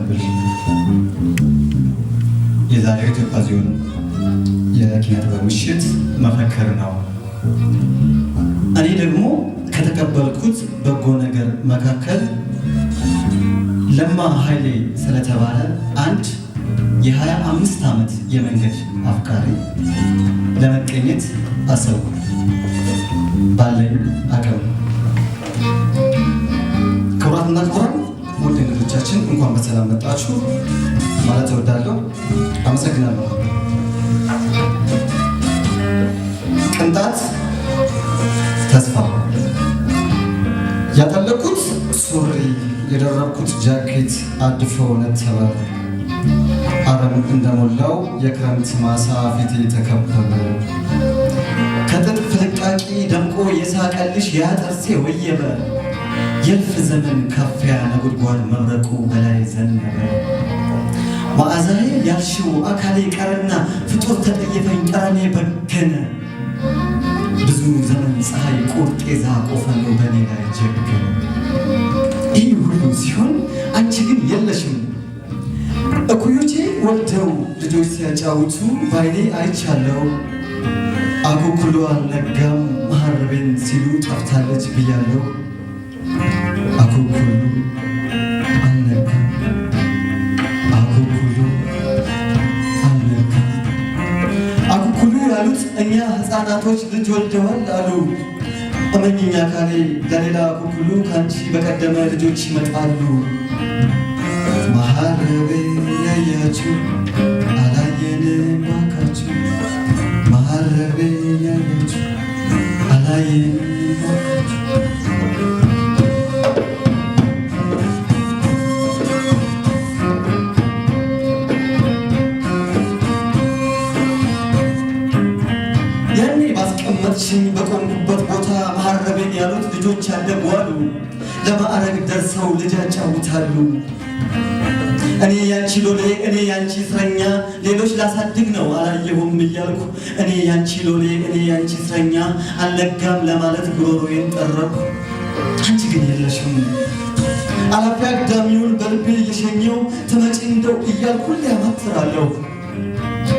ተቀበል። የዛሬው ኢትዮጵያ ዚዮን የኪነ ጥበብ ምሽት መፈክር ነው። እኔ ደግሞ ከተቀበልኩት በጎ ነገር መካከል ለማ ኃይሌ ስለተባለ አንድ የ25 ዓመት የመንገድ አፍቃሪ ለመቀኘት አሰብኩ። ባለኝ አቅም ክቡራትና ክቡራን ውድ እንግዶቻችን እንኳን በሰላም መጣችሁ ማለት እወዳለሁ። አመሰግናለሁ። ቅንጣት ተስፋ ያጠለኩት ሱሪ የደረብኩት ጃኬት አድፎ ነተበ። አረም እንደሞላው የክረምት ማሳ ፊቴ ተከበበ። ከጥጥ ፍልቃቂ ደምቆ የሳቀልሽ ያጠርሴ ወየበ። የልፍ ዘመን ካፊያ ነጎድጓድ መብረቁ በላይ ዘነበ። መዓዛዬ ያልሽው አካሌ ቀረና ፍጡር ተጠየፈኝ ጠረኔ በገነ። ብዙ ዘመን ፀሐይ ቁርጤዛ ቆፈኑ በኔ ላይ ጀገነ። ይህ ሁሉ ሲሆን አንቺ ግን የለሽም። እኩዮቼ ወልደው ልጆች ሲያጫውቱ ባይኔ አይቻለው። አኩኩሉ አልነጋም መሐረቤን ሲሉ ጠፍታለች ብያለው። አኩኩሉ አልነጋም፣ አኩኩሉ አልነጋም። አኩኩሉ ያሉት እኛ ሕፃናቶች ልጅ ወልደዋል አሉ። እመኝኛ አካሌ ለሌላ አኩኩሉ ከአንቺ በቀደመ ልጆች ይመጣሉ። መሐረቤ ያያችሁ አላየንም ባካችሁ። መሐረቤ ያያችሁ አላየንም ባካችሁ። ያኔ ባስቀመጥሽኝ በቆምኩበት ቦታ መሐረቤን ያሉት ልጆች ያደጉ አሉ። ለማዕረግ ደርሰው ልጅ ያጫውታሉ። እኔ ያንቺ ሎሌ እኔ ያንቺ እስረኛ ሌሎች ላሳድግ ነው አላየሁም እያልኩ እኔ ያንቺ ሎሌ እኔ ያንቺ እስረኛ አልነጋም ለማለት ጉሮሮዬን ጠረኩ። አንቺ ግን የለሽም። አላፊ አግዳሚውን በልቤ እየሸኘው ትመጪ እንደው እያልኩ ያማትራለሁ።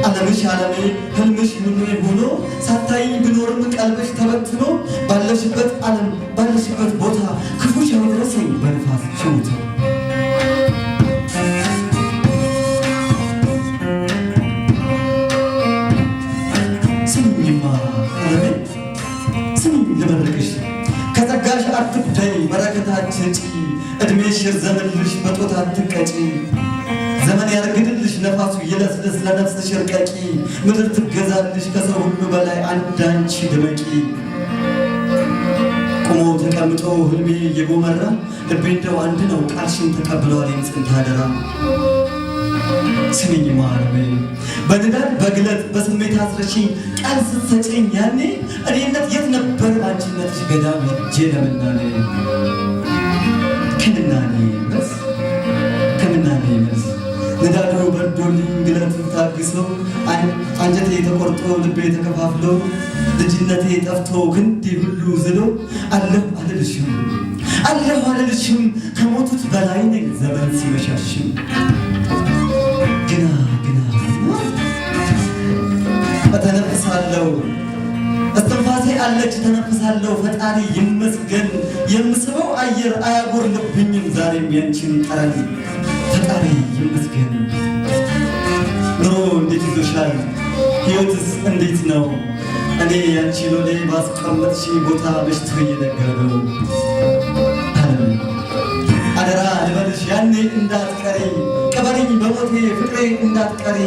ዓለምሽ ዓለሜ ህልምሽ ምኑ ሆኖ ሳታይኝ ብኖርም ቀልብሽ ተበትኖ ባለሽበት ዓለም ባለሽበት ቦታ ክፉሽ አይድረሰኝ በንፋስ ሽውት። ስሚኝማ ዓለሜ ስሚኝ ልመርቅሽ ከጸጋሽ አትጉዳይ በረከት አትጪ። ዕድሜሽ ይርዘምልሽ በጦት አትቀጪ። ዘመን ያርግድልሽ ነፋሱ ይለስልስ ለነፍስሽ እርቀቂ። ምድር ትገዛልሽ ከሰው ሁሉ በላይ አንዳንቺ ድመቂ። ቁሞ ተቀምጦ ህልሜ እየጎመራ ልቤ እንደው አንድ ነው ቃልሽን ተቀብለዋል የጽንት አደራ። ስሚኝማ ዓለሜ በንዳድ በግለት በስሜት አስረሽኝ ቃል ስትሰጪኝ ያኔ እኔነት የት ነበር አንቺነትሽ ገዳም ሄጄ ለምናኔ። ከምናኔ መስ ከምናኔ መስ ንዳዱ በርዶልኝ ግለቱን ታግሰው አንጀቴ ተቆርጦ ልቤ ተከፋፍሎ ልጅነቴ ጠፍቶ ክንዴ ሁሉ ዝሎ አለሁ አልልሽም አለሁ አልልሽም ከሞቱት በላይ ነኝ ዘመን ሲመሻሽም። ግና እተነፍሳለሁ እስትንፋሴ አለች ተነፍሳለሁ ፈጣሪ ይመስገን። የምስበው አየር አያጎርልብኝም ዛሬም ያንቺን ጠረን ፈጣሪ ይመስገን። ኑሮ እንዴት ይዞሻል? ሕይወትስ እንዴት ነው? እኔ ያንቺ ሎሌ ባስቀመጥሽ ቦታ በሽቶ እየነጋ ነው። አደራ ልበልሽ ያኔ እንዳትቀሪ ቅበሪኝ በሞቴ ፍቅሬ እንዳትቀሪ።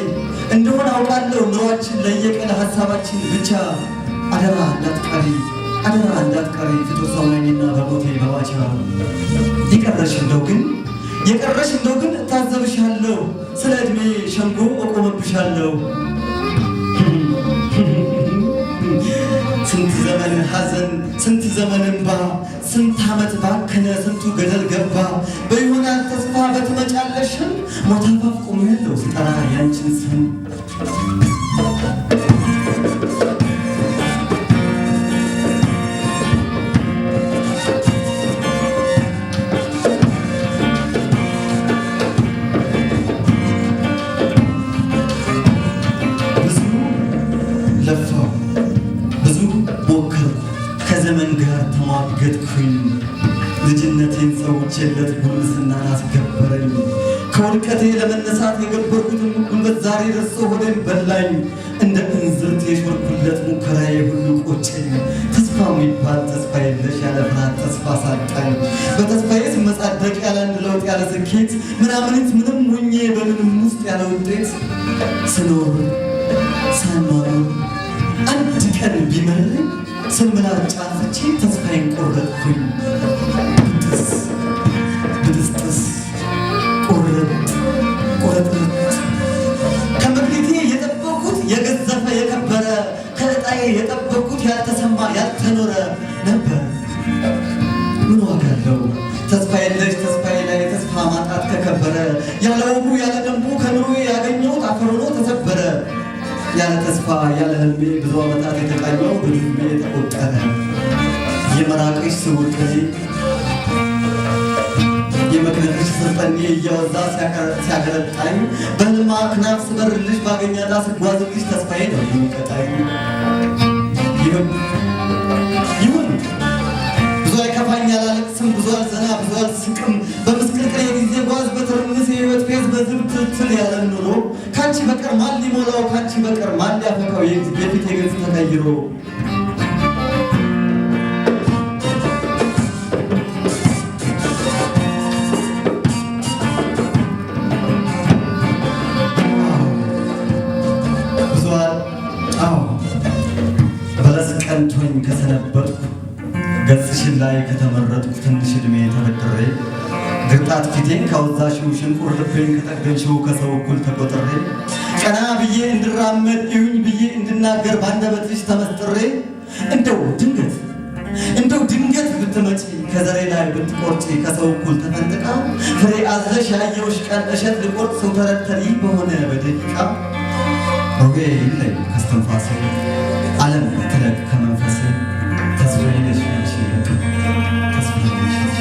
እንደሆነ አውቃለሁ ኑሯችን ለየቀን ሀሳባችን ብቻ። አደራ እንዳትቀሪ አደራ እንዳትቀሪ ፍጡር ሰው ነኝና በሞቴ በባቻ። የቀረሽ እንደው ግን እታዘብሻለሁ ስለ ዕድሜ ሸንጎ እቆመብሻለሁ። ስንት ዘመን ሐዘን ስንት ዘመን እንባ ስንት ዓመት ባከነ ስንቱ ገደል ገባ። በይሆናል ተስፋ በትመጫለሽም ሞት አፋፍ ቆሜያለሁ ስጠራ ያንቺን ስም። አገጥኩኝ ልጅነቴን ሰውቼለት ጉልምስናን አስገበረኝ ከውድቀቴ ለመነሳት የገበርኩትን ጉልበት ዛሬ ደርሶ ሆዴን በላኝ እንደ እንዝርት የሾርኩለት ሙከራዬ ሁሉ ቆጨኝ ተስፋ የሚባል ተስፋ የለሽ ያለ ፍርሃት ተስፋ ሳጣኝ በተስፋዬ ስመጻደቅ ያለ አንድ ለውጥ ያለ ስኬት ምናምንት ምንም ሆኜ በምንም ውስጥ ያለ ውጤት ስኖር ሳኖር አንድ ቀን ቢመረኝ ስምላጭ አጥፍቼ ተስፋዬን ቆረጥኩኝ ብጥስጥስ ቆረጥ ከመክሊቴ የጠበኩት የገዘፈ የከበረ ከዕጣዬ የጠበኩት ያልተሰማ ያልተኖረ ነበር ምን ዋጋ አለው ተስፋ የለሽ ተስፋዬ ላይ ተስፋ ማጣት ከከበረ ያለ ወጉ ያለ ደንቡ ከኑሮዬ ያገኘሁት አፈር ሆኖ ተሰበረ ያለ ተስፋ ያለ ህልሜ ብዙ ዓመታት የተቃኘው በህልሜ ተቆጠረ የመራቅሽ ስውር ቅኔ የመክነትሽ ስርጠኔ እያወዛ ሲያገረጣኝ በህልማ አክናፍ ስበርልሽ ባገኛታ ስጓዝልሽ ተስፋዬ ነው የሚቀጣኝ ይሁን ብዙ አይከፋኝ አላለቅስም ብዙ አልዘና ብዙ አልስቅም በምስቅልቅል የጊዜ ጓዝ በትርምስ የህይወት ፌዝ በዝብትትል ያለ ኑሮ ካንቺ በቀር ማን ሊሞላው ካንቺ በቀር ማን ሊያፈካው የፊት የገጽ ተቀይሮ ቀንቶኝ ከሰነበትኩ ገጽሽን ላይ ከተመረጥኩ ትንሽ ዕድሜ ተበድሬ ግርጣት ፊቴን ካወዛሽው ሽንቁር ልቤን ከጠገንሽው ከሰው እኩል ተቆጥሬ ቀና ብዬ እንድራመድ ይሁኝ ብዬ እንድናገር ባንደበትሽ ተመስጥሬ እንደው ድንገት ብትመጪ ከዘሬ ላይ ብትቆርጪ ከሰው እኩል ተፈንጥቃ ፍሬ አዝለሽ ያየውሽ ቀን እሸት ልቆርጥ ሰው ተረተሪ በሆነ በደቂቃ ሮጌ ይለይ ከስትንፋሴ ዓለም ትለቅ ከመንፈሴ ተስፋዬ ነሽ አንቺ ተስፋዬ ነሽ